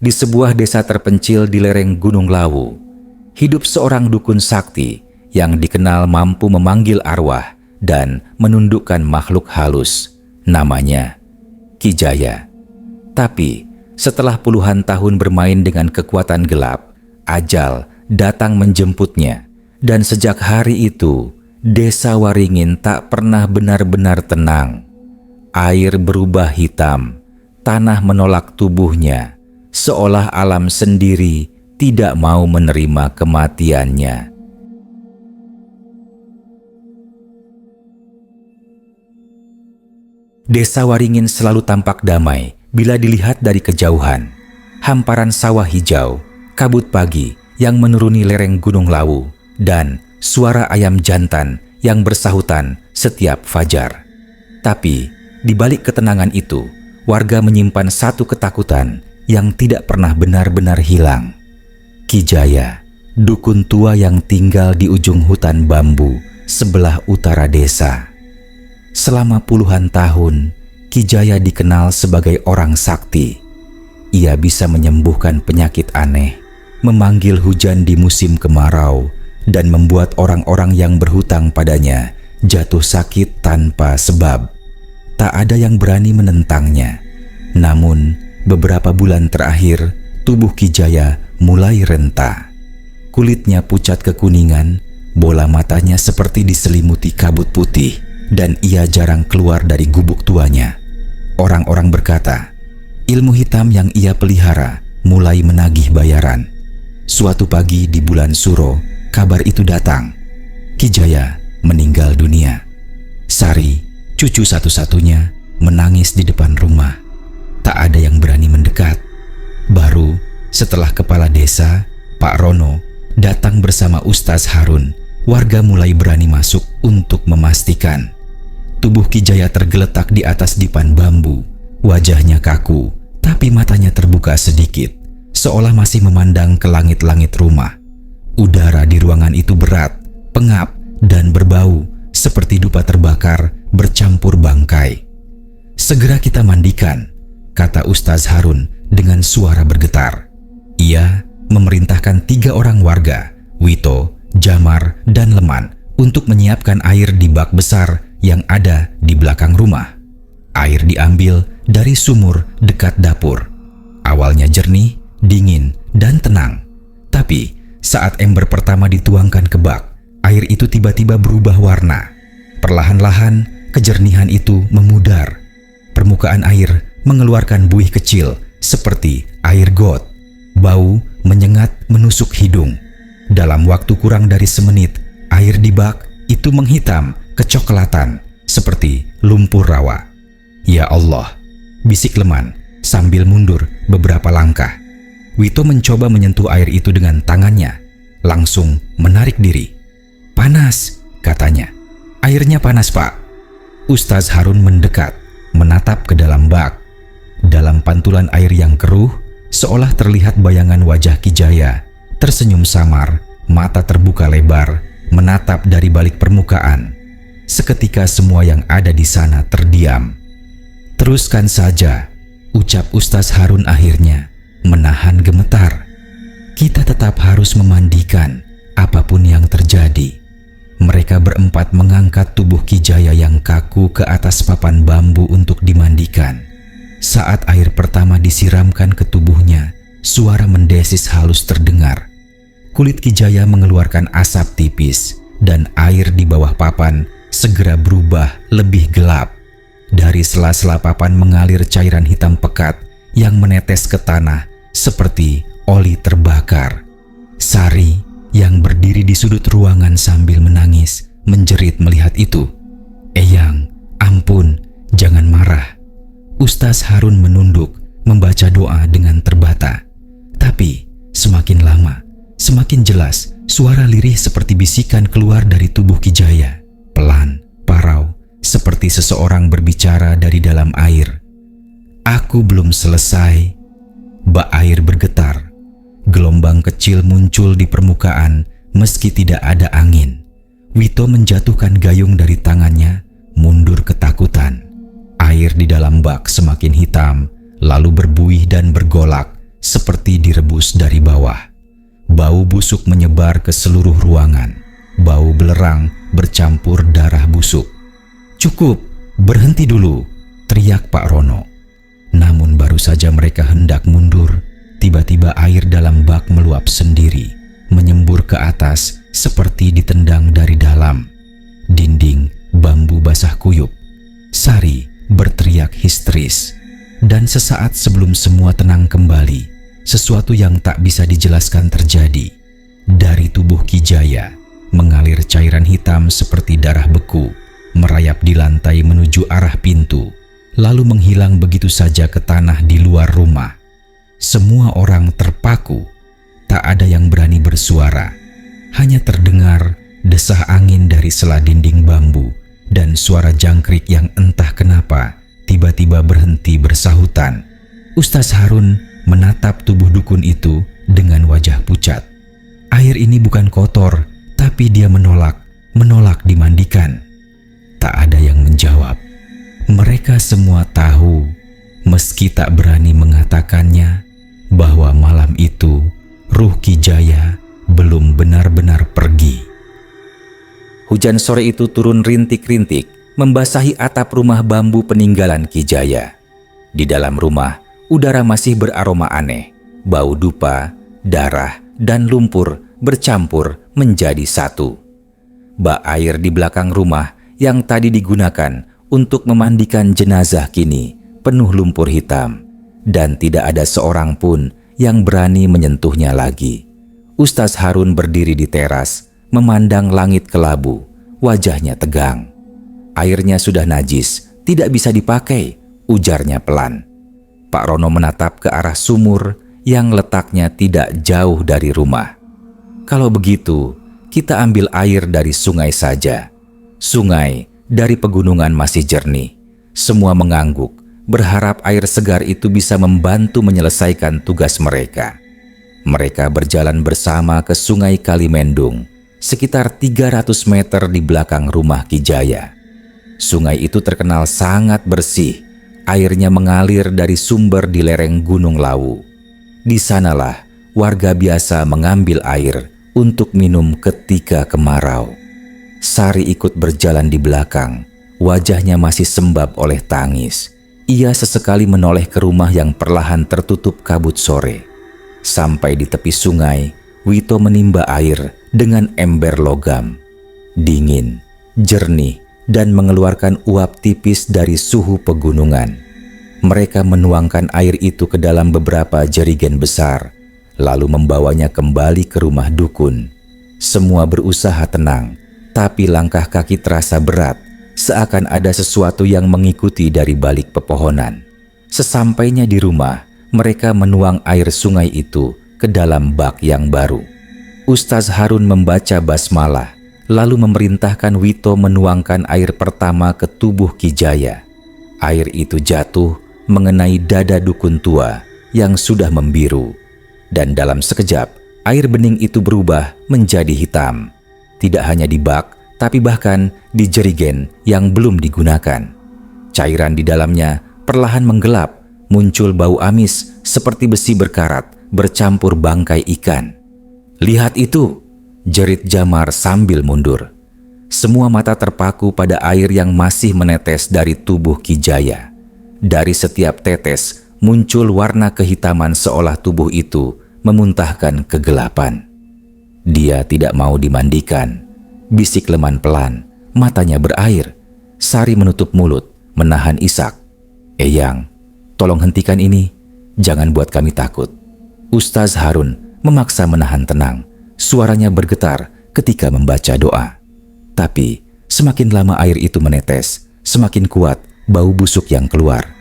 Di sebuah desa terpencil di lereng Gunung Lawu, hidup seorang dukun sakti yang dikenal mampu memanggil arwah dan menundukkan makhluk halus. Namanya Ki Jaya. Tapi setelah puluhan tahun bermain dengan kekuatan gelap, ajal datang menjemputnya. Dan sejak hari itu, desa Waringin tak pernah benar-benar tenang. Air berubah hitam, tanah menolak tubuhnya, seolah alam sendiri tidak mau menerima kematiannya. Desa Waringin selalu tampak damai bila dilihat dari kejauhan. Hamparan sawah hijau, kabut pagi yang menuruni lereng Gunung Lawu, dan suara ayam jantan yang bersahutan setiap fajar. Tapi di balik ketenangan itu, warga menyimpan satu ketakutan yang tidak pernah benar-benar hilang. Ki Jaya, dukun tua yang tinggal di ujung hutan bambu sebelah utara desa. Selama puluhan tahun, Ki Jaya dikenal sebagai orang sakti. Ia bisa menyembuhkan penyakit aneh, memanggil hujan di musim kemarau, dan membuat orang-orang yang berhutang padanya jatuh sakit tanpa sebab. Tak ada yang berani menentangnya. Namun, beberapa bulan terakhir, tubuh Ki Jaya mulai renta. Kulitnya pucat kekuningan, bola matanya seperti diselimuti kabut putih, dan ia jarang keluar dari gubuk tuanya. Orang-orang berkata, ilmu hitam yang ia pelihara mulai menagih bayaran. Suatu pagi di bulan Suro, kabar itu datang. Ki Jaya meninggal dunia. Sari, cucu satu-satunya, menangis di depan rumah. Tak ada yang berani mendekat. Baru setelah kepala desa, Pak Rono, datang bersama Ustaz Harun, warga mulai berani masuk untuk memastikan. Tubuh Ki Jaya tergeletak di atas dipan bambu. Wajahnya kaku, tapi matanya terbuka sedikit, seolah masih memandang ke langit-langit rumah. Udara di ruangan itu berat, pengap, dan berbau seperti dupa terbakar bercampur bangkai. "Segera kita mandikan," kata Ustaz Harun dengan suara bergetar. Ia memerintahkan 3 orang warga, Wito, Jamar, dan Leman, untuk menyiapkan air di bak besar yang ada di belakang rumah. Air diambil dari sumur dekat dapur. Awalnya jernih, dingin, dan tenang. Tapi saat ember pertama dituangkan ke bak, air itu tiba-tiba berubah warna. Perlahan-lahan, kejernihan itu memudar. Permukaan air mengeluarkan buih kecil seperti air got. Bau menyengat menusuk hidung. Dalam waktu kurang dari semenit, air di bak itu menghitam kecoklatan seperti lumpur rawa. "Ya Allah," bisik Leman sambil mundur beberapa langkah. Wito mencoba menyentuh air itu dengan tangannya, langsung menarik diri. "Panas," katanya. "Airnya panas, Pak." Ustaz Harun mendekat, menatap ke dalam bak. Dalam pantulan air yang keruh, seolah terlihat bayangan wajah Ki Jaya, tersenyum samar, mata terbuka lebar, menatap dari balik permukaan. Seketika semua yang ada di sana terdiam. "Teruskan saja," ucap Ustaz Harun akhirnya, menahan gemetar. "Kita tetap harus memandikan apapun yang terjadi." Mereka berempat mengangkat tubuh Ki Jaya yang kaku ke atas papan bambu untuk dimandikan. Saat air pertama disiramkan ke tubuhnya, suara mendesis halus terdengar. Kulit Ki Jaya mengeluarkan asap tipis, dan air di bawah papan segera berubah lebih gelap. Dari sela-sela papan mengalir cairan hitam pekat yang menetes ke tanah seperti oli terbakar. Sari yang berdiri di sudut ruangan sambil menangis, menjerit melihat itu. "Eyang, ampun, jangan marah." Ustaz Harun menunduk, membaca doa dengan terbata. Tapi semakin lama, semakin jelas suara lirih seperti bisikan keluar dari tubuh Ki Jaya. Pelan, parau, seperti seseorang berbicara dari dalam air. "Aku belum selesai." Bak air bergetar. Gelombang kecil muncul di permukaan meski tidak ada angin. Wito menjatuhkan gayung dari tangannya, mundur ketakutan. Air di dalam bak semakin hitam, lalu berbuih dan bergolak seperti direbus dari bawah. Bau busuk menyebar ke seluruh ruangan. Bau belerang bercampur darah busuk. "Cukup, berhenti dulu," teriak Pak Rono. Namun baru saja mereka hendak mundur, tiba-tiba air dalam bak meluap sendiri, menyembur ke atas seperti ditendang dari dalam. Dinding bambu basah kuyup. Sari berteriak histeris. Dan sesaat sebelum semua tenang kembali, sesuatu yang tak bisa dijelaskan terjadi. Dari tubuh Ki Jaya mengalir cairan hitam seperti darah beku, merayap di lantai menuju arah pintu, lalu menghilang begitu saja ke tanah di luar rumah. Semua orang terpaku, tak ada yang berani bersuara. Hanya terdengar desah angin dari sela dinding bambu dan suara jangkrik yang entah kenapa tiba-tiba berhenti bersahutan. Ustaz Harun menatap tubuh dukun itu dengan wajah pucat. Air ini bukan kotor, tapi dia menolak dimandikan. Tak ada yang menjawab. Mereka semua tahu, meski tak berani mengatakannya, bahwa malam itu ruh Ki Jaya belum benar-benar pergi. Hujan sore itu turun rintik-rintik, membasahi atap rumah bambu peninggalan Ki Jaya. Di dalam rumah, udara masih beraroma aneh. Bau dupa, darah, dan lumpur bercampur menjadi satu. Bak air di belakang rumah yang tadi digunakan untuk memandikan jenazah kini penuh lumpur hitam, dan tidak ada seorang pun yang berani menyentuhnya lagi. Ustaz Harun berdiri di teras, memandang langit kelabu, wajahnya tegang. "Airnya sudah najis, tidak bisa dipakai," ujarnya pelan. Pak Rono menatap ke arah sumur yang letaknya tidak jauh dari rumah. "Kalau begitu, kita ambil air dari sungai saja." Sungai dari pegunungan masih jernih. Semua mengangguk, berharap air segar itu bisa membantu menyelesaikan tugas mereka. Mereka berjalan bersama ke Sungai Kalimendung, sekitar 300 meter di belakang rumah Ki Jaya. Sungai itu terkenal sangat bersih. Airnya mengalir dari sumber di lereng Gunung Lawu. Di sanalah warga biasa mengambil air untuk minum ketika kemarau. Sari ikut berjalan di belakang. Wajahnya masih sembab oleh tangis. Ia sesekali menoleh ke rumah yang perlahan tertutup kabut sore. Sampai di tepi sungai, Wito menimba air dengan ember logam. Dingin, jernih, dan mengeluarkan uap tipis dari suhu pegunungan. Mereka menuangkan air itu ke dalam beberapa jerigen besar, lalu membawanya kembali ke rumah dukun. Semua berusaha tenang, tapi langkah kaki terasa berat, seakan ada sesuatu yang mengikuti dari balik pepohonan. Sesampainya di rumah, mereka menuang air sungai itu ke dalam bak yang baru. Ustaz Harun membaca basmalah, lalu memerintahkan Wito menuangkan air pertama ke tubuh Ki Jaya. Air itu jatuh mengenai dada dukun tua yang sudah membiru, dan dalam sekejap air bening itu berubah menjadi hitam. Tidak hanya di bak, tapi bahkan di jerigen yang belum digunakan. Cairan di dalamnya perlahan menggelap, muncul bau amis seperti besi berkarat bercampur bangkai ikan. "Lihat itu!" jerit Jamar sambil mundur. Semua mata terpaku pada air yang masih menetes dari tubuh Ki Jaya. Dari setiap tetes muncul warna kehitaman seolah tubuh itu memuntahkan kegelapan. "Dia tidak mau dimandikan," bisik Leman pelan, matanya berair. Sari menutup mulut, menahan isak. "Eyang, tolong hentikan ini, jangan buat kami takut." Ustaz Harun memaksa menahan tenang. Suaranya bergetar ketika membaca doa. Tapi semakin lama air itu menetes, semakin kuat bau busuk yang keluar.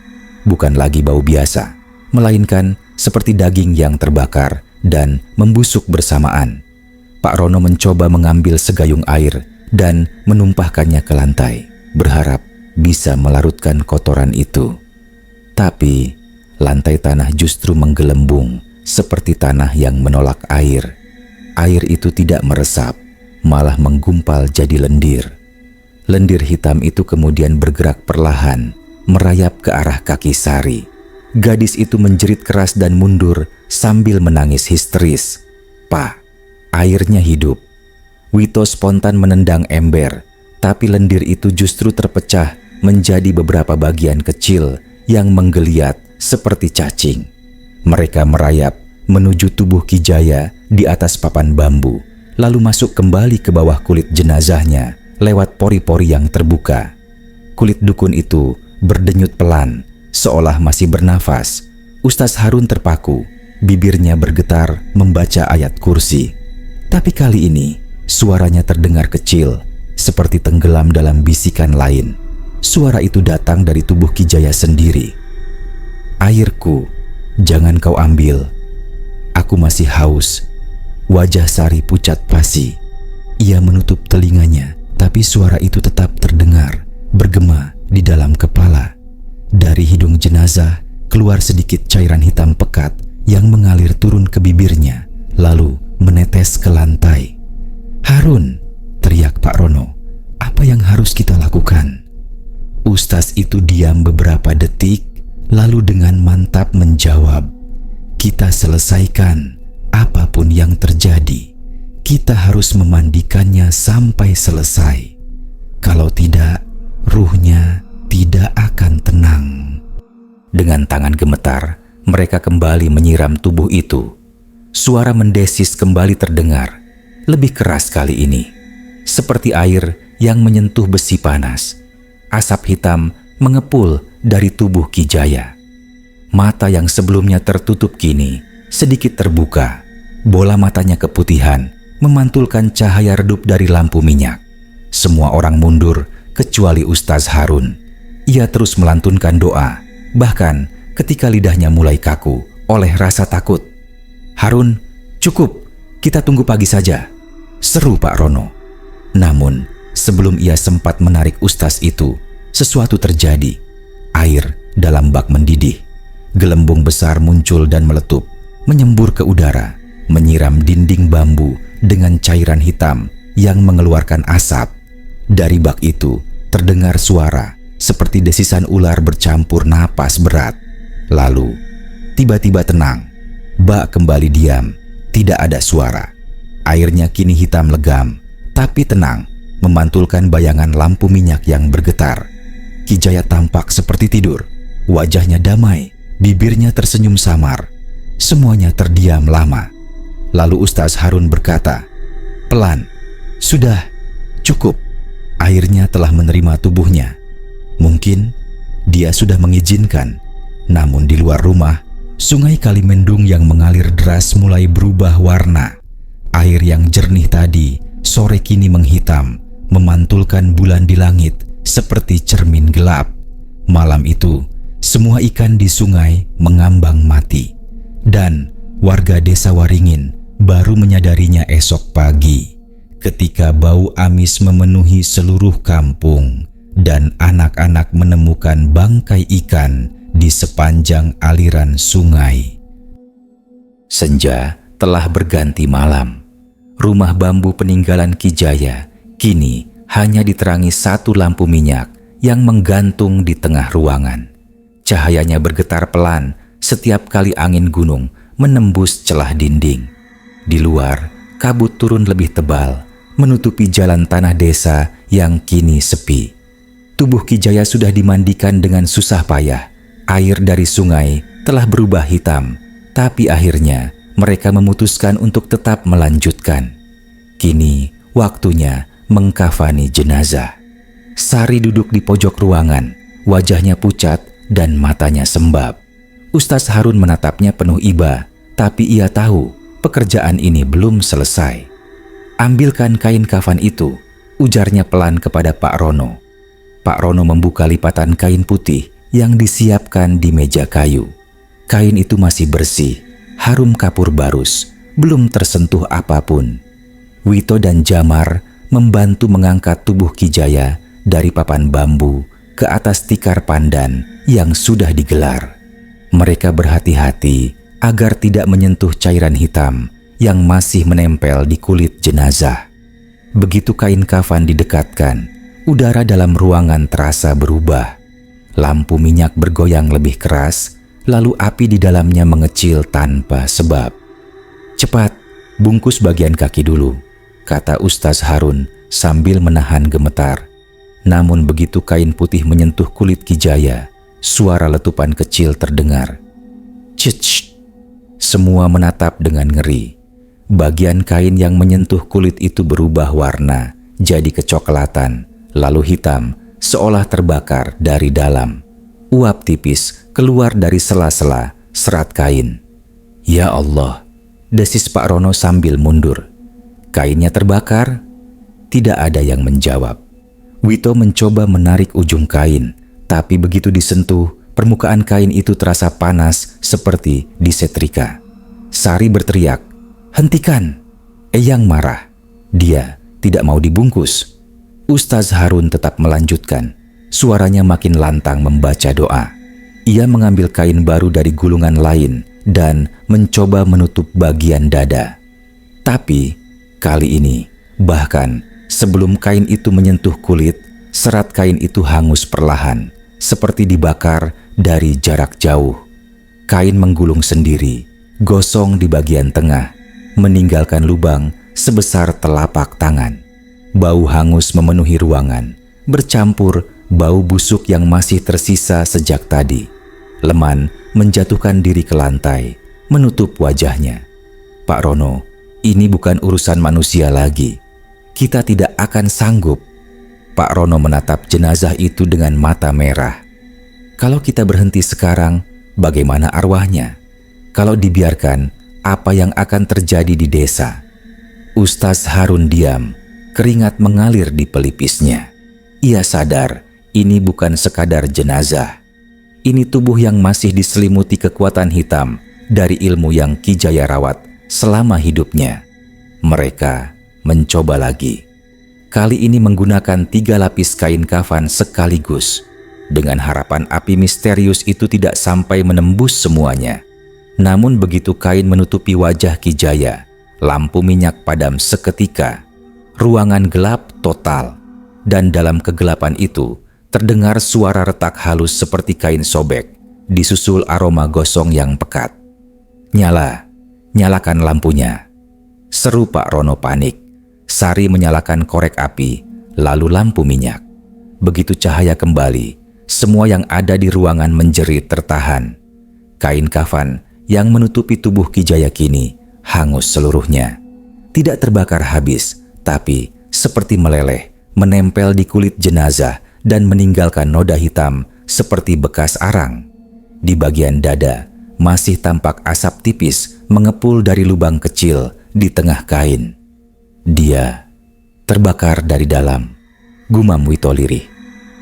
Bukan lagi bau biasa, melainkan seperti daging yang terbakar dan membusuk bersamaan. Pak Rono mencoba mengambil segayung air dan menumpahkannya ke lantai, berharap bisa melarutkan kotoran itu. Tapi lantai tanah justru menggelembung seperti tanah yang menolak air. Air itu tidak meresap, malah menggumpal jadi lendir. Lendir hitam itu kemudian bergerak perlahan, merayap ke arah kaki Sari. gadis itu menjerit keras dan mundur sambil menangis histeris. "Pak, airnya hidup." Wito spontan menendang ember, tapi lendir itu justru terpecah menjadi beberapa bagian kecil yang menggeliat seperti cacing. Mereka merayap menuju tubuh Ki Jaya di atas papan bambu, lalu masuk kembali ke bawah kulit jenazahnya lewat pori-pori yang terbuka. Kulit dukun itu berdenyut pelan, seolah masih bernafas. Ustaz Harun terpaku, bibirnya bergetar membaca ayat kursi. Tapi kali ini suaranya terdengar kecil, seperti tenggelam dalam bisikan lain. Suara itu datang dari tubuh Ki Jaya sendiri. "Airku, jangan kau ambil. Aku masih haus." Wajah Sari pucat pasi. Ia menutup telinganya, tapi suara itu tetap terdengar, bergema di dalam kepala. Dari hidung jenazah keluar sedikit cairan hitam pekat yang mengalir turun ke bibirnya, lalu menetes ke lantai. "Harun!" teriak Pak Rono. "Apa yang harus kita lakukan?" Ustaz itu diam beberapa detik, lalu dengan mantap menjawab, "Kita selesaikan apapun yang terjadi. Kita harus memandikannya sampai selesai. Kalau tidak, ruhnya tidak akan tenang." Dengan tangan gemetar, mereka kembali menyiram tubuh itu. Suara mendesis kembali terdengar, lebih keras kali ini, seperti air yang menyentuh besi panas. Asap hitam mengepul dari tubuh Ki Jaya. Mata yang sebelumnya tertutup kini sedikit terbuka. Bola matanya keputihan, memantulkan cahaya redup dari lampu minyak. Semua orang mundur kecuali Ustaz Harun. Ia terus melantunkan doa, bahkan ketika lidahnya mulai kaku oleh rasa takut. "Harun, cukup, kita tunggu pagi saja," seru Pak Rono. Namun, sebelum ia sempat menarik ustaz itu, sesuatu terjadi. Air dalam bak mendidih. Gelembung besar muncul dan meletup, menyembur ke udara, menyiram dinding bambu dengan cairan hitam yang mengeluarkan asap. Dari bak itu terdengar suara seperti desisan ular bercampur napas berat. Lalu, tiba-tiba tenang. Bak kembali diam, tidak ada suara. Airnya kini hitam legam, tapi tenang, memantulkan bayangan lampu minyak yang bergetar. Ki Jaya tampak seperti tidur, wajahnya damai, bibirnya tersenyum samar. Semuanya terdiam lama. Lalu Ustaz Harun berkata, "Pelan, sudah, cukup." Airnya telah menerima tubuhnya. Mungkin dia sudah mengizinkan. Namun di luar rumah, sungai Kalimendung yang mengalir deras mulai berubah warna. Air yang jernih tadi sore kini menghitam, memantulkan bulan di langit seperti cermin gelap. Malam itu, semua ikan di sungai mengambang mati. Dan warga desa Waringin baru menyadarinya esok pagi, ketika bau amis memenuhi seluruh kampung dan anak-anak menemukan bangkai ikan di sepanjang aliran sungai. Senja telah berganti malam. Rumah bambu peninggalan Ki Jaya kini hanya diterangi satu lampu minyak yang menggantung di tengah ruangan. Cahayanya bergetar pelan setiap kali angin gunung menembus celah dinding. Di luar, kabut turun lebih tebal, menutupi jalan tanah desa yang kini sepi. Tubuh Ki Jaya sudah dimandikan dengan susah payah. Air dari sungai telah berubah hitam, tapi akhirnya mereka memutuskan untuk tetap melanjutkan. Kini waktunya mengkafani jenazah. Sari duduk di pojok ruangan, wajahnya pucat dan matanya sembab. Ustaz Harun menatapnya penuh iba, tapi ia tahu pekerjaan ini belum selesai. "Ambilkan kain kafan itu," ujarnya pelan kepada Pak Rono. Pak Rono membuka lipatan kain putih yang disiapkan di meja kayu. Kain itu masih bersih, harum kapur barus, belum tersentuh apapun. Wito dan Jamar membantu mengangkat tubuh Ki Jaya dari papan bambu ke atas tikar pandan yang sudah digelar. Mereka berhati-hati agar tidak menyentuh cairan hitam yang masih menempel di kulit jenazah. Begitu kain kafan didekatkan, udara dalam ruangan terasa berubah. Lampu minyak bergoyang lebih keras, lalu api di dalamnya mengecil tanpa sebab. "Cepat, bungkus bagian kaki dulu," kata Ustaz Harun sambil menahan gemetar. Namun begitu kain putih menyentuh kulit Ki Jaya, suara letupan kecil terdengar. "Cicch!" Semua menatap dengan ngeri. Bagian kain yang menyentuh kulit itu berubah warna, jadi kecoklatan, lalu hitam, seolah terbakar dari dalam. Uap tipis keluar dari sela-sela serat kain. "Ya Allah," desis Pak Rono sambil mundur. "Kainnya terbakar?" Tidak ada yang menjawab. Wito mencoba menarik ujung kain, tapi begitu disentuh, permukaan kain itu terasa panas seperti disetrika. Sari berteriak, "Hentikan!" Eyang marah. Dia tidak mau dibungkus. Ustaz Harun tetap melanjutkan. Suaranya makin lantang membaca doa. Ia mengambil kain baru dari gulungan lain dan mencoba menutup bagian dada. Tapi kali ini, bahkan sebelum kain itu menyentuh kulit, serat kain itu hangus perlahan, seperti dibakar dari jarak jauh. Kain menggulung sendiri, gosong di bagian tengah, meninggalkan lubang sebesar telapak tangan. Bau hangus memenuhi ruangan, bercampur bau busuk yang masih tersisa sejak tadi. Leman menjatuhkan diri ke lantai, menutup wajahnya. "Pak Rono, ini bukan urusan manusia lagi. Kita tidak akan sanggup." Pak Rono menatap jenazah itu dengan mata merah. "Kalau kita berhenti sekarang, bagaimana arwahnya? Kalau dibiarkan, apa yang akan terjadi di desa?" Ustaz Harun diam, keringat mengalir di pelipisnya. Ia sadar ini bukan sekadar jenazah. Ini tubuh yang masih diselimuti kekuatan hitam dari ilmu yang Ki Jaya rawat selama hidupnya. Mereka mencoba lagi. Kali ini menggunakan 3 lapis kain kafan sekaligus, dengan harapan api misterius itu tidak sampai menembus semuanya. Namun begitu kain menutupi wajah Ki Jaya, lampu minyak padam seketika. Ruangan gelap total, dan dalam kegelapan itu terdengar suara retak halus seperti kain sobek, disusul aroma gosong yang pekat. Nyalakan lampunya," seru Pak Rono panik. Sari menyalakan korek api, lalu lampu minyak. Begitu cahaya kembali, semua yang ada di ruangan menjerit tertahan. Kain kafan yang menutupi tubuh Ki Jaya kini hangus seluruhnya. Tidak terbakar habis, tapi seperti meleleh, menempel di kulit jenazah dan meninggalkan noda hitam seperti bekas arang. Di bagian dada masih tampak asap tipis mengepul dari lubang kecil di tengah kain. "Dia terbakar dari dalam," gumam Wito lirih.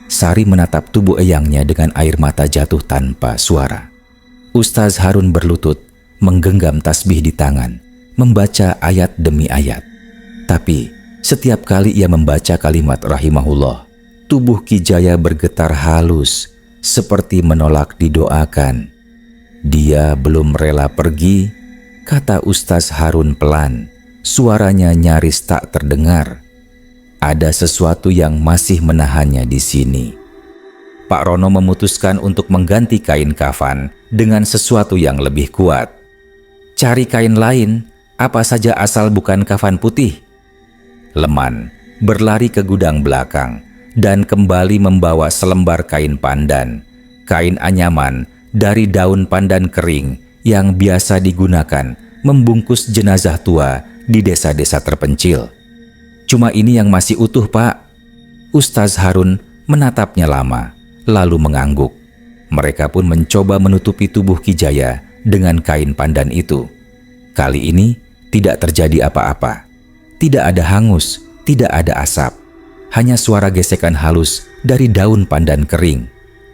Sari menatap tubuh eyangnya dengan air mata jatuh tanpa suara. Ustaz Harun berlutut, menggenggam tasbih di tangan, membaca ayat demi ayat. Tapi setiap kali ia membaca kalimat rahimahullah, tubuh Ki Jaya bergetar halus, seperti menolak didoakan. "Dia belum rela pergi," kata Ustaz Harun pelan. Suaranya nyaris tak terdengar. Ada sesuatu yang masih menahannya di sini. Pak Rono memutuskan untuk mengganti kain kafan dengan sesuatu yang lebih kuat. "Cari kain lain, apa saja asal bukan kafan putih." Leman berlari ke gudang belakang dan kembali membawa selembar kain pandan, kain anyaman dari daun pandan kering yang biasa digunakan membungkus jenazah tua di desa-desa terpencil. "Cuma ini yang masih utuh, Pak." Ustaz Harun menatapnya lama, lalu mengangguk. Mereka pun mencoba menutupi tubuh Ki Jaya dengan kain pandan itu. Kali ini tidak terjadi apa-apa. Tidak ada hangus, tidak ada asap. Hanya suara gesekan halus dari daun pandan kering.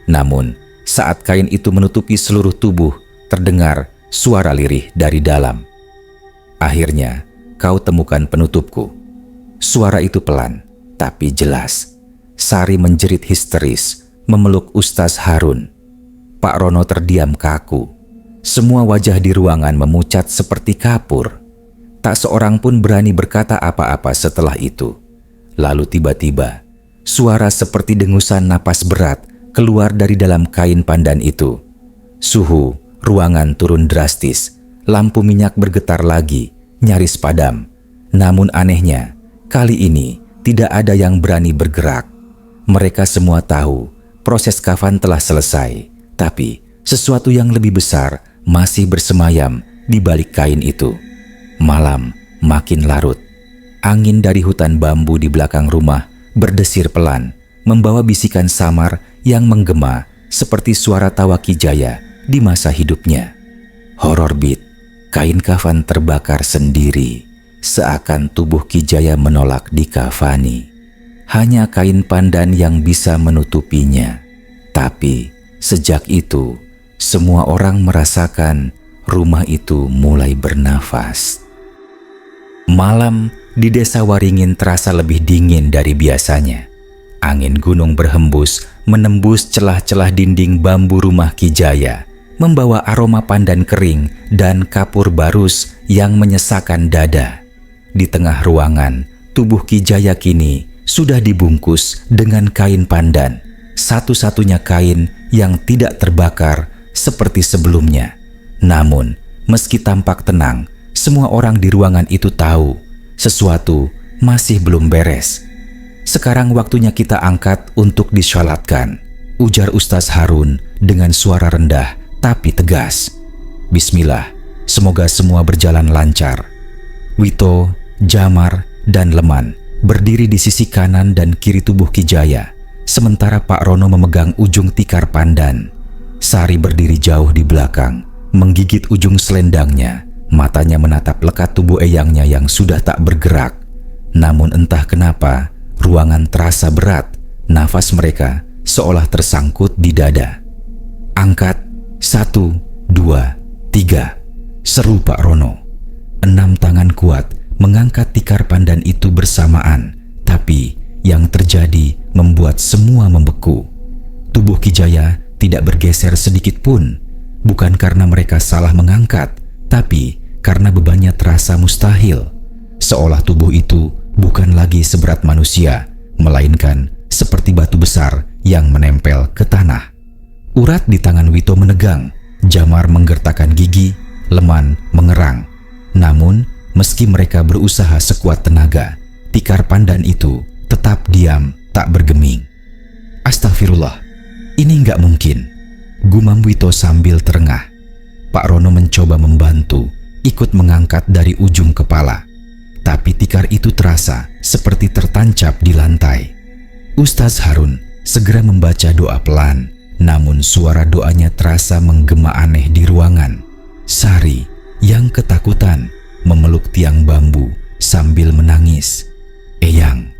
Namun, saat kain itu menutupi seluruh tubuh, terdengar suara lirih dari dalam. "Akhirnya, kau temukan penutupku." Suara itu pelan, tapi jelas. Sari menjerit histeris, memeluk Ustaz Harun. Pak Rono terdiam kaku. Semua wajah di ruangan memucat seperti kapur. Tak seorang pun berani berkata apa-apa setelah itu. Lalu tiba-tiba, suara seperti dengusan napas berat keluar dari dalam kain pandan itu. Suhu ruangan turun drastis. Lampu minyak bergetar lagi, nyaris padam. Namun anehnya, kali ini tidak ada yang berani bergerak. Mereka semua tahu proses kafan telah selesai, tapi sesuatu yang lebih besar masih bersemayam di balik kain itu. Malam makin larut. Angin dari hutan bambu di belakang rumah berdesir pelan, membawa bisikan samar yang menggema seperti suara tawa Ki Jaya di masa hidupnya. Horor beat, kain kafan terbakar sendiri, seakan tubuh Ki Jaya menolak dikafani. Hanya kain pandan yang bisa menutupinya. Tapi sejak itu, semua orang merasakan rumah itu mulai bernafas. Malam di desa Waringin terasa lebih dingin dari biasanya. Angin gunung berhembus menembus celah-celah dinding bambu rumah Ki Jaya, membawa aroma pandan kering dan kapur barus yang menyesakan dada. Di tengah ruangan, tubuh Ki Jaya kini sudah dibungkus dengan kain pandan, satu-satunya kain yang tidak terbakar seperti sebelumnya. Namun, meski tampak tenang, semua orang di ruangan itu tahu sesuatu masih belum beres. "Sekarang waktunya kita angkat untuk disyalatkan," ujar Ustaz Harun dengan suara rendah tapi tegas. "Bismillah, semoga semua berjalan lancar." Wito, Jamar, dan Leman berdiri di sisi kanan dan kiri tubuh Ki Jaya, sementara Pak Rono memegang ujung tikar pandan. Sari berdiri jauh di belakang, menggigit ujung selendangnya. Matanya menatap lekat tubuh eyangnya yang sudah tak bergerak. Namun entah kenapa, ruangan terasa berat. Nafas mereka seolah tersangkut di dada. "Angkat, 1, 2, 3, seru Pak Rono. 6 tangan kuat mengangkat tikar pandan itu bersamaan, tapi yang terjadi membuat semua membeku. Tubuh Ki Jaya tidak bergeser sedikit pun, bukan karena mereka salah mengangkat, tapi karena bebannya terasa mustahil. Seolah tubuh itu bukan lagi seberat manusia, melainkan seperti batu besar yang menempel ke tanah. Urat di tangan Wito menegang, Jamar menggertakkan gigi, Leman mengerang. Namun, meski mereka berusaha sekuat tenaga, tikar pandan itu tetap diam, tak bergeming. "Astagfirullah, ini nggak mungkin," gumam Wito sambil terengah. Pak Rono mencoba membantu, ikut mengangkat dari ujung kepala. Tapi tikar itu terasa seperti tertancap di lantai. Ustaz Harun segera membaca doa pelan, namun suara doanya terasa menggema aneh di ruangan. Sari yang ketakutan memeluk tiang bambu sambil menangis. "Eyang,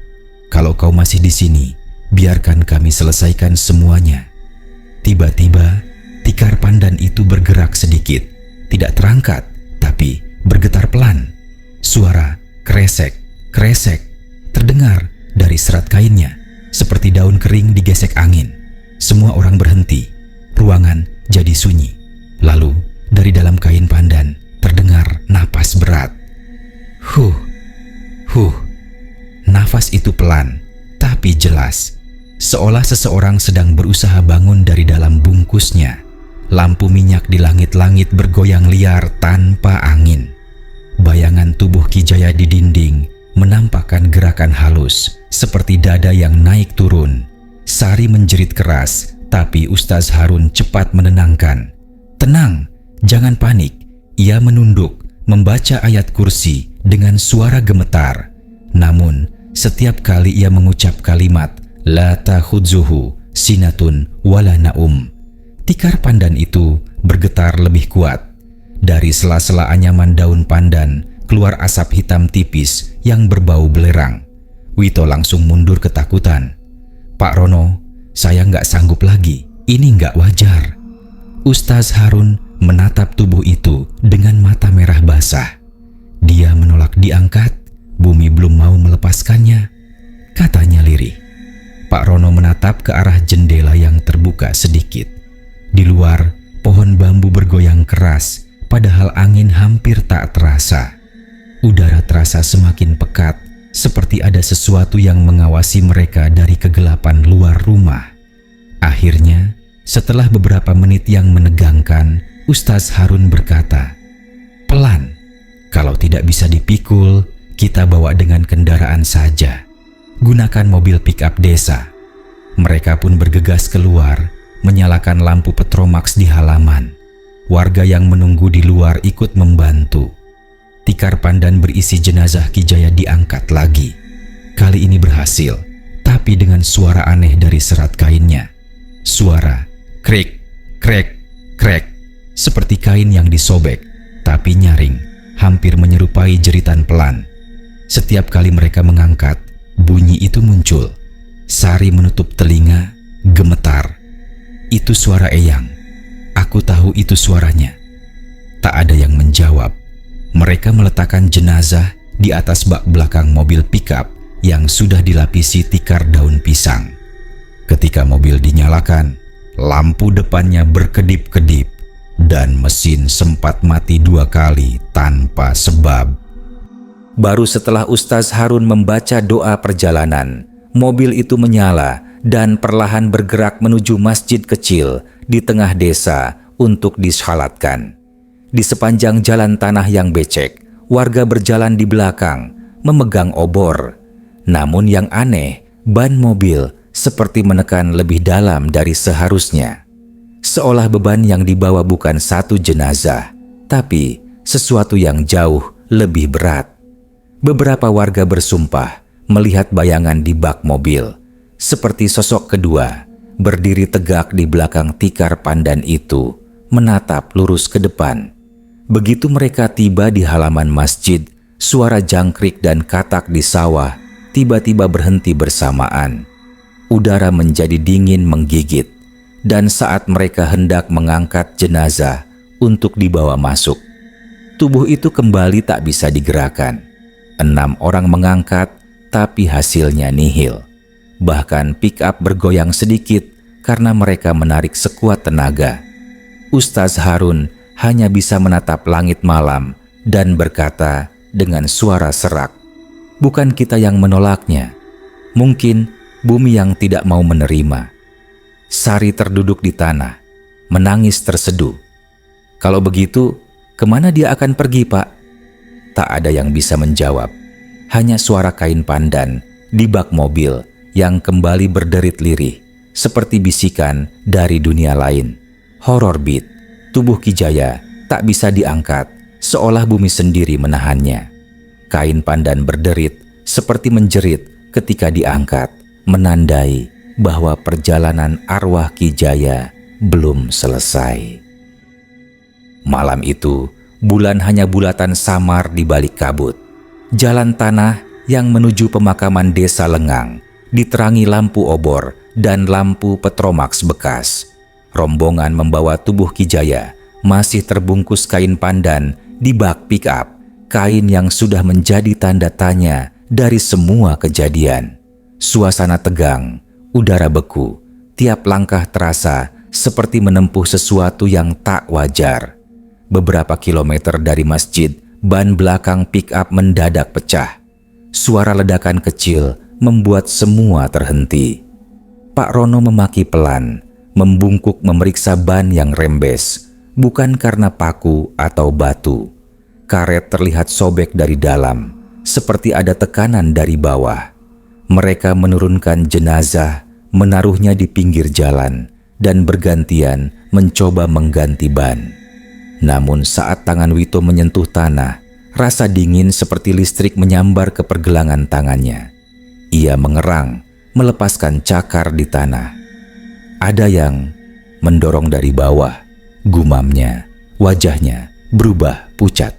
kalau kau masih di sini, biarkan kami selesaikan semuanya." Tiba-tiba, tikar pandan itu bergerak sedikit, tidak terangkat, tapi bergetar pelan. Suara kresek, kresek terdengar dari serat kainnya, seperti daun kering digesek angin. Semua orang berhenti, ruangan jadi sunyi. Lalu, dari dalam kain pandan terdengar napas berat. Huh. Nafas itu pelan, tapi jelas. Seolah seseorang sedang berusaha bangun dari dalam bungkusnya. Lampu minyak di langit-langit bergoyang liar tanpa angin. Bayangan tubuh Ki Jaya di dinding menampakkan gerakan halus, seperti dada yang naik turun. Sari menjerit keras, tapi Ustaz Harun cepat menenangkan. "Tenang, jangan panik." Ia menunduk, membaca ayat kursi dengan suara gemetar. Namun, setiap kali ia mengucap kalimat "La takhudzuhu sinatun wala naum", tikar pandan itu bergetar lebih kuat. Dari sela-sela anyaman daun pandan keluar asap hitam tipis yang berbau belerang. Wito langsung mundur ketakutan. "Pak Rono, saya nggak sanggup lagi. Ini nggak wajar." Ustaz Harun menatap tubuh itu dengan mata merah basah. Dia menolak diangkat, bumi belum mau melepaskannya, katanya lirih. Pak Rono menatap ke arah jendela yang terbuka sedikit. Di luar, pohon bambu bergoyang keras, padahal angin hampir tak terasa. Udara terasa semakin pekat, seperti ada sesuatu yang mengawasi mereka dari kegelapan luar rumah. Akhirnya, Setelah beberapa menit yang menegangkan, Ustaz Harun berkata, "Pelan, kalau tidak bisa dipikul, kita bawa dengan kendaraan saja. Gunakan mobil pick-up desa." Mereka pun bergegas keluar, menyalakan lampu Petromax di halaman. Warga yang menunggu di luar ikut membantu. Tikar pandan berisi jenazah Ki Jaya diangkat lagi. Kali ini berhasil, tapi dengan suara aneh dari serat kainnya. Suara krek, krek, krek, seperti kain yang disobek, tapi nyaring, hampir menyerupai jeritan pelan. Setiap kali mereka mengangkat, bunyi itu muncul. Sari menutup telinga, gemetar. "Itu suara Eyang. Aku tahu itu suaranya." Tak ada yang menjawab. Mereka meletakkan jenazah di atas bak belakang mobil pickup yang sudah dilapisi tikar daun pisang. Ketika mobil dinyalakan, lampu depannya berkedip-kedip dan mesin sempat mati 2 kali tanpa sebab. Baru setelah Ustaz Harun membaca doa perjalanan, mobil itu menyala dan perlahan bergerak menuju masjid kecil di tengah desa untuk disalatkan. Di sepanjang jalan tanah yang becek, warga berjalan di belakang, memegang obor. Namun yang aneh, ban mobil seperti menekan lebih dalam dari seharusnya. Seolah beban yang dibawa bukan satu jenazah, tapi sesuatu yang jauh lebih berat. Beberapa warga bersumpah melihat bayangan di bak mobil, seperti sosok kedua berdiri tegak di belakang tikar pandan itu, menatap lurus ke depan. Begitu mereka tiba di halaman masjid, suara jangkrik dan katak di sawah tiba-tiba berhenti bersamaan. Udara menjadi dingin menggigit, dan saat mereka hendak mengangkat jenazah untuk dibawa masuk, tubuh itu kembali tak bisa digerakkan. 6 orang mengangkat, tapi hasilnya nihil. Bahkan pick-up bergoyang sedikit karena mereka menarik sekuat tenaga. Ustaz Harun hanya bisa menatap langit malam dan berkata dengan suara serak, "Bukan kita yang menolaknya. Mungkin bumi yang tidak mau menerima." Sari terduduk di tanah, menangis terseduh. "Kalau begitu, kemana dia akan pergi, Pak?" Tak ada yang bisa menjawab. Hanya suara kain pandan di bak mobil yang kembali berderit lirih, seperti bisikan dari dunia lain. Horor beat, tubuh Ki Jaya tak bisa diangkat, seolah bumi sendiri menahannya. Kain pandan berderit seperti menjerit ketika diangkat, menandai bahwa perjalanan arwah Ki Jaya belum selesai. Malam itu, bulan hanya bulatan samar di balik kabut. Jalan tanah yang menuju pemakaman desa Lengang diterangi lampu obor dan lampu Petromax bekas. Rombongan membawa tubuh Ki Jaya masih terbungkus kain pandan di bak pick-up, kain yang sudah menjadi tanda tanya dari semua kejadian. Suasana tegang, udara beku, tiap langkah terasa seperti menempuh sesuatu yang tak wajar. Beberapa kilometer dari masjid, ban belakang pick-up mendadak pecah. Suara ledakan kecil membuat semua terhenti. Pak Rono memaki pelan, membungkuk memeriksa ban yang rembes, bukan karena paku atau batu. Karet terlihat sobek dari dalam, seperti ada tekanan dari bawah. Mereka menurunkan jenazah, menaruhnya di pinggir jalan, dan bergantian mencoba mengganti ban. Namun saat tangan Wito menyentuh tanah, rasa dingin seperti listrik menyambar ke pergelangan tangannya. Ia mengerang, melepaskan cakar di tanah. Ada yang mendorong dari bawah, gumamnya, wajahnya berubah pucat.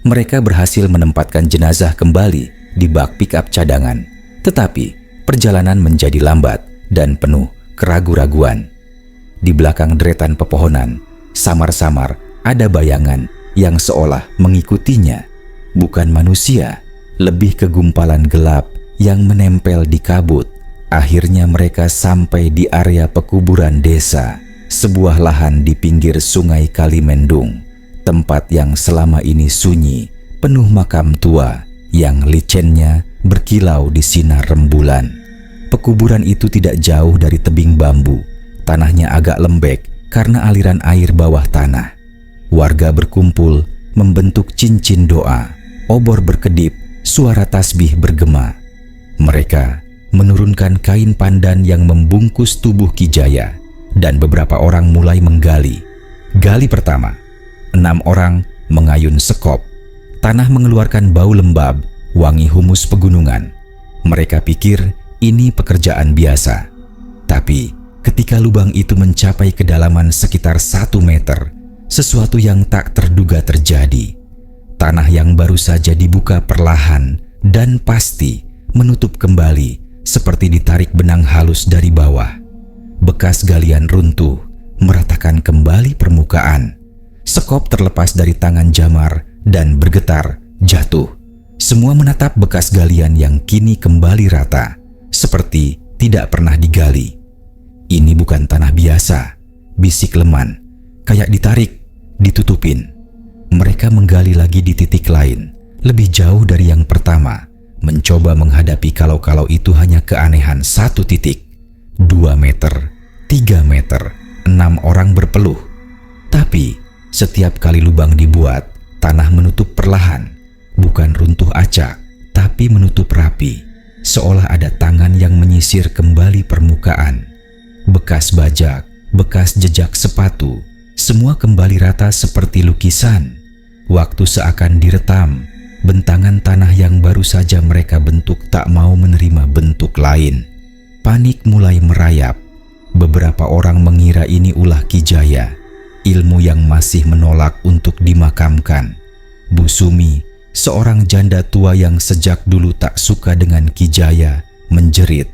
Mereka berhasil menempatkan jenazah kembali di bak pick-up cadangan, tetapi perjalanan menjadi lambat dan penuh keraguan-raguan. Di belakang deretan pepohonan, samar-samar ada bayangan yang seolah mengikutinya. Bukan manusia, lebih ke gumpalan gelap yang menempel di kabut. Akhirnya mereka sampai di area pekuburan desa, sebuah lahan di pinggir sungai Kalimendung, tempat yang selama ini sunyi, penuh makam tua yang licennya berkilau di sinar rembulan. Pekuburan itu tidak jauh dari tebing bambu, Tanahnya agak lembek karena aliran air bawah tanah. Warga berkumpul, membentuk cincin doa, obor berkedip, suara tasbih bergema. Mereka menurunkan kain pandan yang membungkus tubuh Ki Jaya, dan beberapa orang mulai menggali. Gali pertama, 6 orang mengayun sekop. Tanah mengeluarkan bau lembab, wangi humus pegunungan. Mereka pikir ini pekerjaan biasa. Tapi ketika lubang itu mencapai kedalaman sekitar 1 meter, sesuatu yang tak terduga terjadi. Tanah yang baru saja dibuka perlahan dan pasti menutup kembali seperti ditarik benang halus dari bawah. Bekas galian runtuh, meratakan kembali permukaan. Sekop terlepas dari tangan Jamar dan bergetar, jatuh. Semua menatap bekas galian yang kini kembali rata, seperti tidak pernah digali. Ini bukan tanah biasa, bisik Leman, kayak ditarik, ditutupin. Mereka menggali lagi di titik lain, lebih jauh dari yang pertama, mencoba menghadapi kalau itu hanya keanehan 1 titik. 2 meter, 3 meter, 6 orang berpeluh. Tapi setiap kali lubang dibuat, tanah menutup perlahan, bukan runtuh acak, tapi menutup rapi, seolah ada tangan yang menyisir kembali permukaan. Bekas bajak, bekas jejak sepatu, semua kembali rata seperti lukisan. Waktu seakan diretam, bentangan tanah yang baru saja mereka bentuk tak mau menerima bentuk lain. Panik mulai merayap. Beberapa orang mengira ini ulah Ki Jaya, ilmu yang masih menolak untuk dimakamkan. Bu Sumi, seorang janda tua yang sejak dulu tak suka dengan Ki Jaya, menjerit,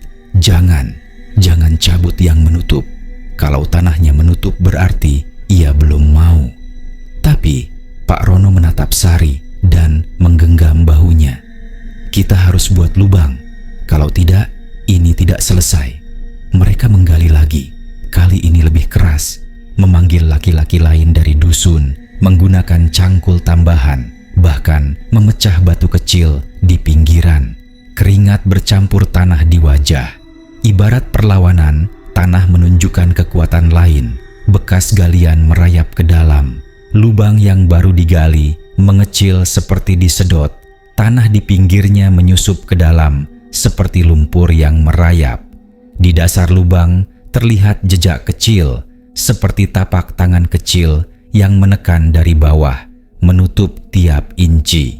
Jangan cabut yang menutup. Kalau tanahnya menutup berarti ia belum mau." Tapi Pak Rono menatap Sari dan menggenggam bahunya. "Kita harus buat lubang. Kalau tidak, ini tidak selesai." Mereka menggali lagi, kali ini lebih keras, memanggil laki-laki lain dari dusun, menggunakan cangkul tambahan, bahkan memecah batu kecil di pinggiran. Keringat bercampur tanah di wajah. Ibarat perlawanan, tanah menunjukkan kekuatan lain. Bekas galian merayap ke dalam. Lubang yang baru digali mengecil seperti disedot. Tanah di pinggirnya menyusup ke dalam seperti lumpur yang merayap. Di dasar lubang terlihat jejak kecil, seperti tapak tangan kecil yang menekan dari bawah, menutup tiap inci.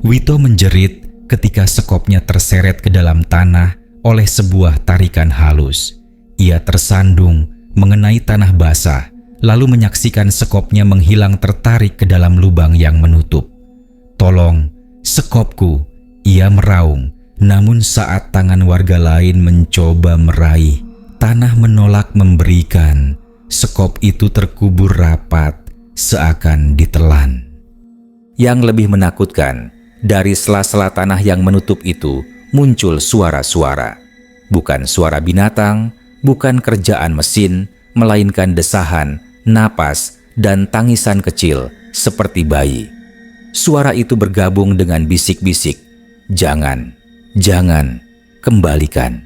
Wito menjerit ketika sekopnya terseret ke dalam tanah oleh sebuah tarikan halus. Ia tersandung mengenai tanah basah, lalu menyaksikan sekopnya menghilang tertarik ke dalam lubang yang menutup. "Tolong, sekopku!" ia meraung. Namun saat tangan warga lain mencoba meraih, tanah menolak memberikan. Sekop itu terkubur rapat, seakan ditelan. Yang lebih menakutkan, dari sela-sela tanah yang menutup itu muncul suara-suara. Bukan suara binatang, bukan kerjaan mesin, melainkan desahan, napas, dan tangisan kecil seperti bayi. Suara itu bergabung dengan bisik-bisik, "Jangan, jangan, kembalikan."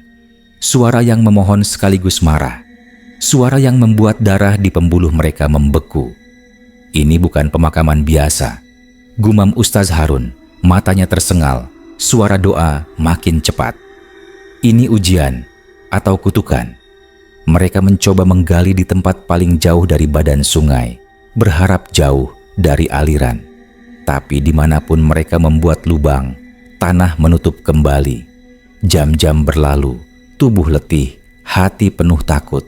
Suara yang memohon sekaligus marah. Suara yang membuat darah di pembuluh mereka membeku. "Ini bukan pemakaman biasa," gumam Ustaz Harun, matanya tersengal. Suara doa makin cepat. "Ini ujian atau kutukan." Mereka mencoba menggali di tempat paling jauh dari badan sungai, berharap jauh dari aliran. Tapi dimanapun mereka membuat lubang, tanah menutup kembali. Jam-jam berlalu, tubuh letih, hati penuh takut.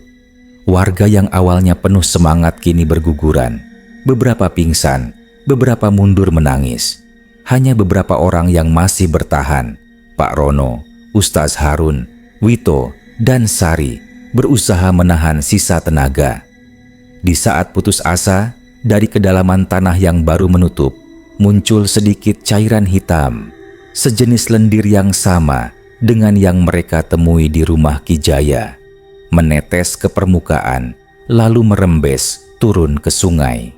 Warga yang awalnya penuh semangat kini berguguran. Beberapa pingsan, beberapa mundur menangis. Hanya beberapa orang yang masih bertahan. Pak Rono, Ustaz Harun, Wito, dan Sari berusaha menahan sisa tenaga. Di saat putus asa, dari kedalaman tanah yang baru menutup, muncul sedikit cairan hitam, sejenis lendir yang sama dengan yang mereka temui di rumah Ki Jaya, menetes ke permukaan, lalu merembes turun ke sungai.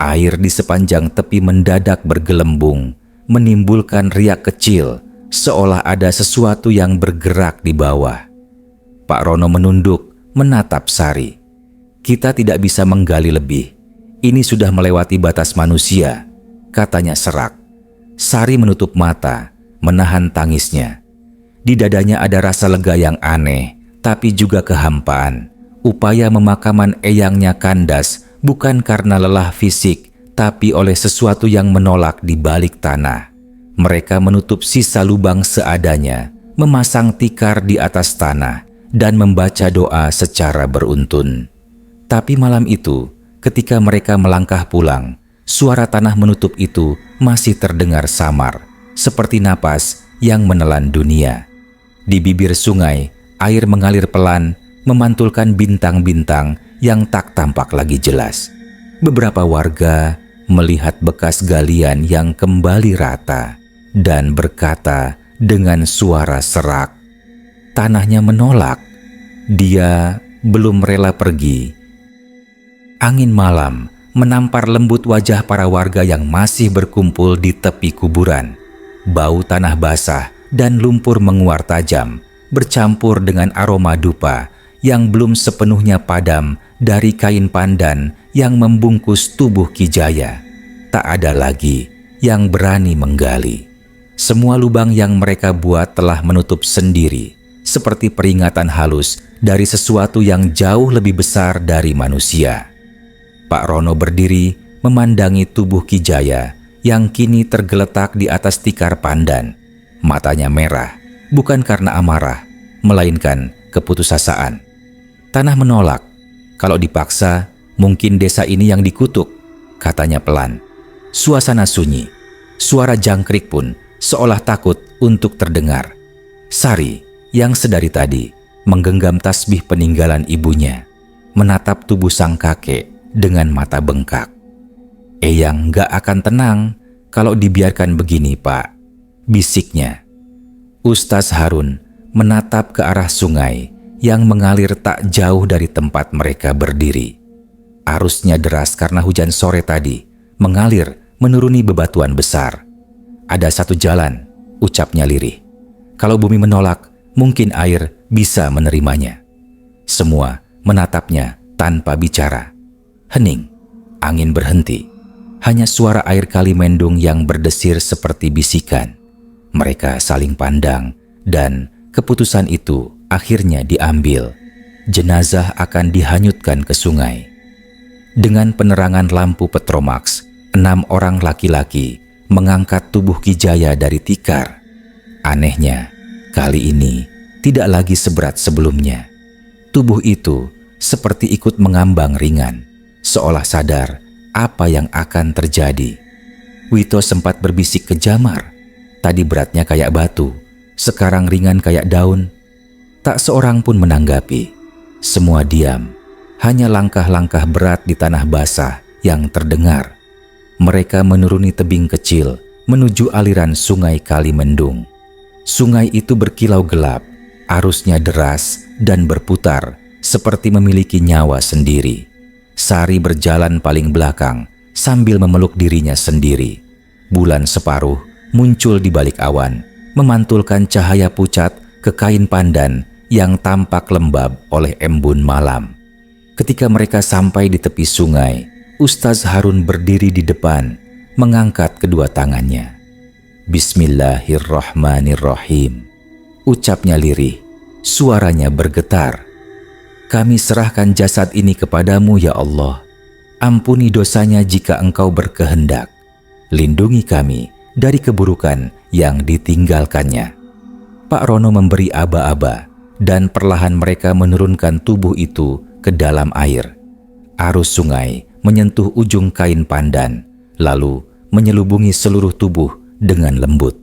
Air di sepanjang tepi mendadak bergelembung, menimbulkan riak kecil, seolah ada sesuatu yang bergerak di bawah. Pak Rono menunduk, menatap Sari. "Kita tidak bisa menggali lebih. Ini sudah melewati batas manusia," katanya serak. Sari menutup mata, menahan tangisnya. Di dadanya ada rasa lega yang aneh, tapi juga kehampaan. Upaya pemakaman eyangnya kandas bukan karena lelah fisik, tapi oleh sesuatu yang menolak di balik tanah. Mereka menutup sisa lubang seadanya, memasang tikar di atas tanah, dan membaca doa secara beruntun. Tapi malam itu, ketika mereka melangkah pulang, suara tanah menutup itu masih terdengar samar, seperti napas yang menelan dunia. Di bibir sungai, air mengalir pelan, memantulkan bintang-bintang yang tak tampak lagi jelas. Beberapa warga melihat bekas galian yang kembali rata dan berkata dengan suara serak, "Tanahnya menolak, dia belum rela pergi." Angin malam menampar lembut wajah para warga yang masih berkumpul di tepi kuburan. Bau tanah basah dan lumpur menguar tajam, bercampur dengan aroma dupa yang belum sepenuhnya padam dari kain pandan yang membungkus tubuh Ki Jaya. Tak ada lagi yang berani menggali. Semua lubang yang mereka buat telah menutup sendiri, seperti peringatan halus dari sesuatu yang jauh lebih besar dari manusia. Pak Rono berdiri memandangi tubuh Ki Jaya yang kini tergeletak di atas tikar pandan. Matanya merah, bukan karena amarah, melainkan keputusasaan. "Tanah menolak. Kalau dipaksa, mungkin desa ini yang dikutuk," katanya pelan. Suasana sunyi. Suara jangkrik pun seolah takut untuk terdengar. Sari, yang sedari tadi menggenggam tasbih peninggalan ibunya, menatap tubuh sang kakek dengan mata bengkak. "Eyang gak akan tenang kalau dibiarkan begini, Pak," bisiknya. Ustaz Harun menatap ke arah sungai yang mengalir tak jauh dari tempat mereka berdiri. Arusnya deras karena hujan sore tadi, mengalir menuruni bebatuan besar. "Ada satu jalan," ucapnya lirih. "Kalau bumi menolak, mungkin air bisa menerimanya." Semua menatapnya tanpa bicara. Hening, angin berhenti. Hanya suara air kali mendung yang berdesir seperti bisikan. Mereka saling pandang dan keputusan itu akhirnya diambil. Jenazah akan dihanyutkan ke sungai. Dengan penerangan lampu Petromax, 6 orang laki-laki mengangkat tubuh Ki Jaya dari tikar. Anehnya, kali ini tidak lagi seberat sebelumnya. Tubuh itu seperti ikut mengambang ringan, seolah sadar apa yang akan terjadi. Wito sempat berbisik ke Jamar. Tadi beratnya kayak batu, sekarang ringan kayak daun. Tak seorang pun menanggapi. Semua diam. Hanya langkah-langkah berat di tanah basah yang terdengar. Mereka menuruni tebing kecil menuju aliran sungai Kalimendung. Sungai itu berkilau gelap, arusnya deras dan berputar seperti memiliki nyawa sendiri. Sari berjalan paling belakang sambil memeluk dirinya sendiri. Bulan separuh muncul di balik awan, memantulkan cahaya pucat ke kain pandan yang tampak lembab oleh embun malam. Ketika mereka sampai di tepi sungai, Ustaz Harun berdiri di depan, mengangkat kedua tangannya. "Bismillahirrahmanirrahim," ucapnya lirih, suaranya bergetar. "Kami serahkan jasad ini kepadamu ya Allah. Ampuni dosanya jika engkau berkehendak. Lindungi kami dari keburukan yang ditinggalkannya." Pak Rono memberi aba-aba dan perlahan mereka menurunkan tubuh itu ke dalam air. Arus sungai menyentuh ujung kain pandan, lalu menyelubungi seluruh tubuh dengan lembut.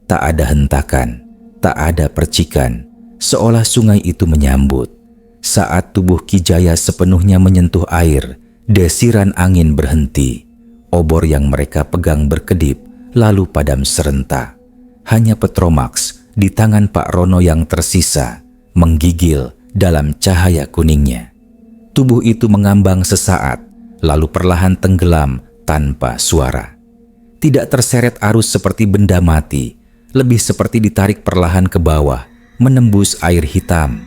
Tak ada hentakan, tak ada percikan, seolah sungai itu menyambut. Saat tubuh Ki Jaya sepenuhnya menyentuh air, desiran angin berhenti. Obor yang mereka pegang berkedip, lalu padam serentak. Hanya Petromax di tangan Pak Rono yang tersisa, menggigil dalam cahaya kuningnya. Tubuh itu mengambang sesaat, lalu perlahan tenggelam tanpa suara. Tidak terseret arus seperti benda mati, lebih seperti ditarik perlahan ke bawah, menembus air hitam.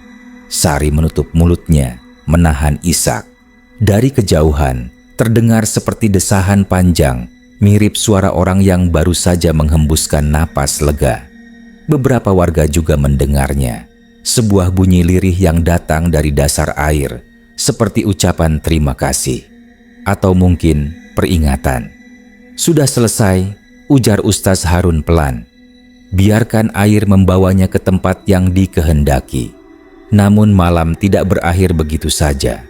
Sari menutup mulutnya, menahan isak. Dari kejauhan, terdengar seperti desahan panjang, mirip suara orang yang baru saja menghembuskan napas lega. Beberapa warga juga mendengarnya. Sebuah bunyi lirih yang datang dari dasar air, seperti ucapan terima kasih. Atau mungkin peringatan. "Sudah selesai," ujar Ustaz Harun pelan. "Biarkan air membawanya ke tempat yang dikehendaki." Namun malam tidak berakhir begitu saja.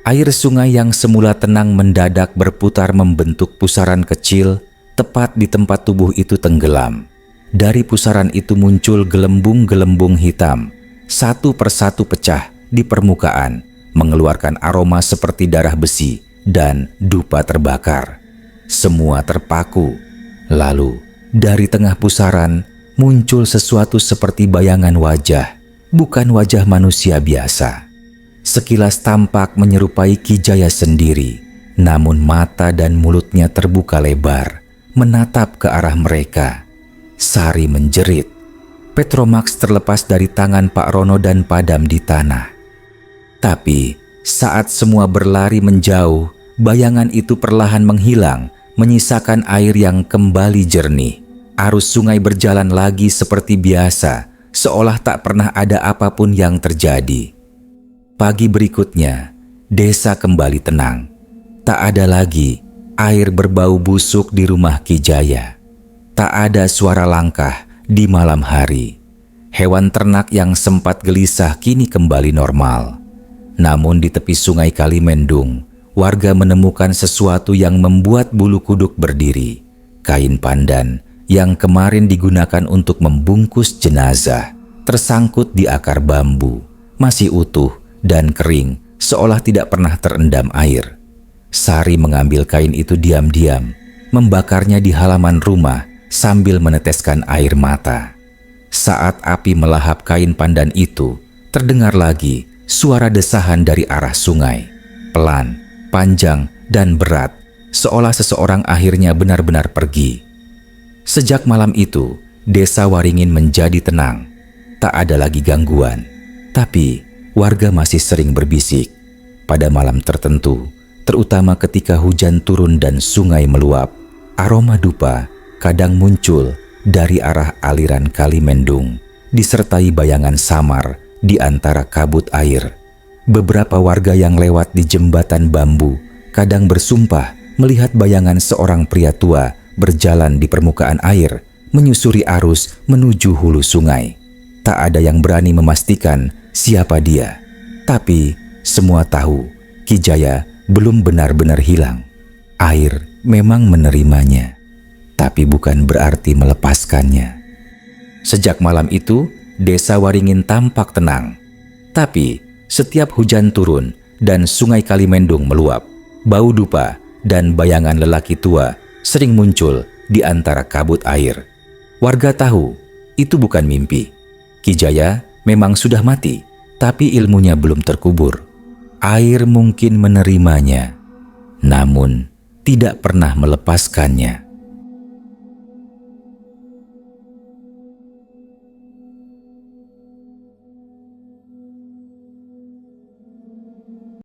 Air sungai yang semula tenang mendadak berputar membentuk pusaran kecil tepat di tempat tubuh itu tenggelam. Dari pusaran itu muncul gelembung-gelembung hitam, satu persatu pecah di permukaan, mengeluarkan aroma seperti darah besi dan dupa terbakar. Semua terpaku. Lalu, dari tengah pusaran muncul sesuatu seperti bayangan wajah, bukan wajah manusia biasa. Sekilas tampak menyerupai Ki Jaya sendiri, namun mata dan mulutnya terbuka lebar, menatap ke arah mereka. Sari menjerit. Petromax terlepas dari tangan Pak Rono dan padam di tanah. Tapi saat semua berlari menjauh, bayangan itu perlahan menghilang, menyisakan air yang kembali jernih. Arus sungai berjalan lagi seperti biasa, seolah tak pernah ada apapun yang terjadi. Pagi berikutnya, desa kembali tenang. Tak ada lagi air berbau busuk di rumah Ki Jaya. Tak ada suara langkah di malam hari. Hewan ternak yang sempat gelisah kini kembali normal. Namun di tepi sungai Kalimendung, warga menemukan sesuatu yang membuat bulu kuduk berdiri. Kain pandan yang kemarin digunakan untuk membungkus jenazah tersangkut di akar bambu, masih utuh dan kering, seolah tidak pernah terendam air. Sari mengambil kain itu diam-diam, membakarnya di halaman rumah sambil meneteskan air mata. Saat api melahap kain pandan itu, terdengar lagi suara desahan dari arah sungai. Pelan, panjang, dan berat, seolah seseorang akhirnya benar-benar pergi. Sejak malam itu, desa Waringin menjadi tenang. Tak ada lagi gangguan, tapi warga masih sering berbisik. Pada malam tertentu, terutama ketika hujan turun dan sungai meluap, aroma dupa kadang muncul dari arah aliran Kalimendung, disertai bayangan samar di antara kabut air. Beberapa warga yang lewat di jembatan bambu kadang bersumpah melihat bayangan seorang pria tua berjalan di permukaan air, menyusuri arus menuju hulu sungai. Tak ada yang berani memastikan siapa dia, tapi semua tahu Ki Jaya belum benar-benar hilang. Air memang menerimanya, tapi bukan berarti melepaskannya. Sejak malam itu, desa Waringin tampak tenang. Tapi setiap hujan turun dan sungai Kalimendung meluap, bau dupa dan bayangan lelaki tua sering muncul di antara kabut air. Warga tahu itu bukan mimpi. Ki Jaya memang sudah mati, tapi ilmunya belum terkubur. Air mungkin menerimanya, namun tidak pernah melepaskannya.